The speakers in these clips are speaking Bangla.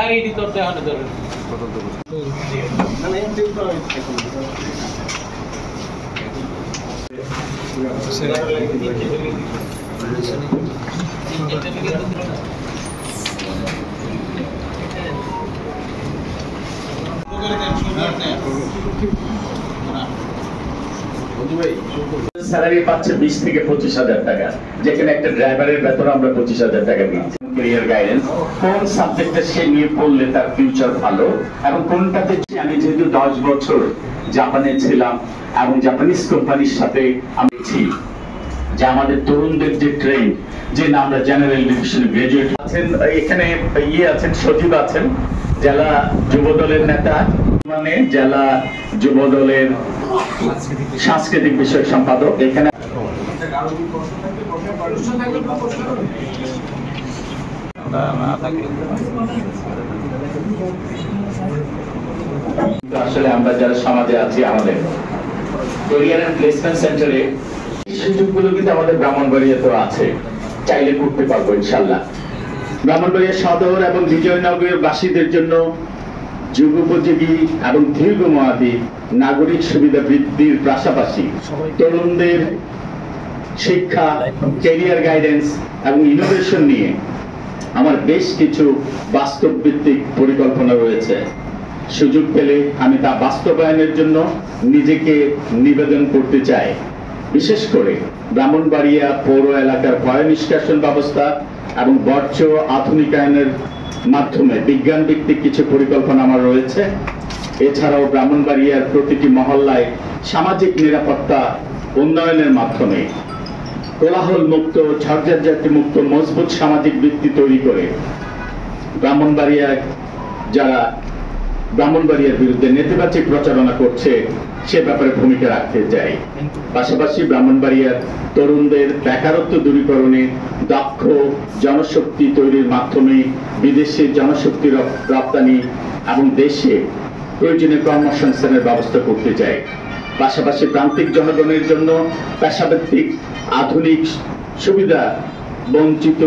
আর এটি তো দেখানো দরকার স্যালারি পাচ্ছে 20 থেকে 25,000 টাকা, যেখানে একটা ড্রাইভারের বেতন আমরা 25,000 টাকা দিচ্ছি। ক্যারিয়ার গাইডেন্স কোন সাবজেক্টে সে নিয়ে পড়লে তার ফিউচার ভালো এবং কোনটাতে। আমি যেহেতু 10 বছর জাপানে ছিলাম এবং জাপানিজ কোম্পানির সাথে আমি যে আমাদের তরুণদের যে ট্রেন্ড, যে না আমরা জেনারেল ডিভিশন গ্রাজুয়েট আছেন, এখানে আছেন সজীব আছেন জেলা যুব দলের নেতা, মানে জেলা যুব দলের সাংস্কৃতিক বিষয়ক সম্পাদক। এখানে আসলে আমরা যারা সমাজে আছি, আমাদের ক্যারিয়ার এন্ড প্লেসমেন্ট সেন্টারে সুযোগগুলো কিন্তু আমাদের ব্রাহ্মণবাড়িয়াতেও আছে, চাইলে করতে পারবো ইনশাল্লাহ। ব্রাহ্মণবাড়িয়া সদর এবং বিজয়নগরের বাসীদের জন্য যুগোপযোগী এবং দীর্ঘমেয়াদী নাগরিক সুবিধা বৃদ্ধির পাশাপাশি তরুণদের শিক্ষা, ক্যারিয়ার গাইডেন্স এবং ইনোভেশন নিয়ে আমার বেশ কিছু বাস্তব ভিত্তিক পরিকল্পনা রয়েছে। সুযোগ পেলে আমি তা বাস্তবায়নের জন্য নিজেকে নিবেদন করতে চাই। বিশেষ করে ব্রাহ্মণবাড়িয়া পৌর এলাকার ভয় নিষ্কাশন ব্যবস্থা এবং বর্জ্য আধুনিকায়নের মাধ্যমে বিজ্ঞান ভিত্তিক কিছু পরিকল্পনা আমার রয়েছে। এছাড়াও ব্রাহ্মণবাড়িয়ার প্রতিটি মহল্লায় সামাজিক নিরাপত্তা উন্নয়নের মাধ্যমে কোলাহল মুক্ত, ঝড়ঝাঝাটি মুক্ত মজবুত সামাজিক ভিত্তি তৈরি করে যারা ব্রাহ্মণবাড়িয়ার বিরুদ্ধে নেতিবাচক প্রচারণা করছে সে ব্যাপারে ভূমিকা রাখতে চাই। পাশাপাশি ব্রাহ্মণবাড়িয়ার তরুণদের বেকারত্ব দূরীকরণে দক্ষ জনশক্তি তৈরির মাধ্যমে বিদেশে জনশক্তি রপ্তানি এবং দেশে প্রয়োজনীয় কর্মসংস্থানের ব্যবস্থা করতে চাই। পাশাপাশি প্রান্তিক জনগণের জন্য পেশাভিত্তিক আধুনিক সুবিধা বঞ্চিত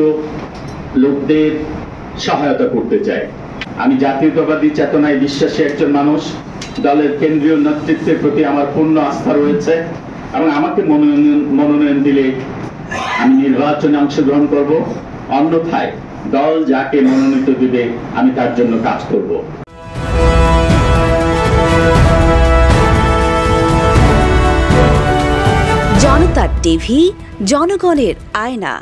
লোকদের সহায়তা করতে চাই। আমি জাতীয়তাবাদী চেতনায় বিশ্বাসী একজন মানুষ। দলের কেন্দ্রীয় নেতৃত্বের প্রতি আমার পূর্ণ আস্থা রয়েছে এবং আমাকে মনোনয়ন দিলে আমি নির্বাচনে অংশগ্রহণ করব। অন্যথায় দল যাকে মনোনীত দিবে আমি তার জন্য কাজ করব। জনতা টিভি, জনগণের আয়না।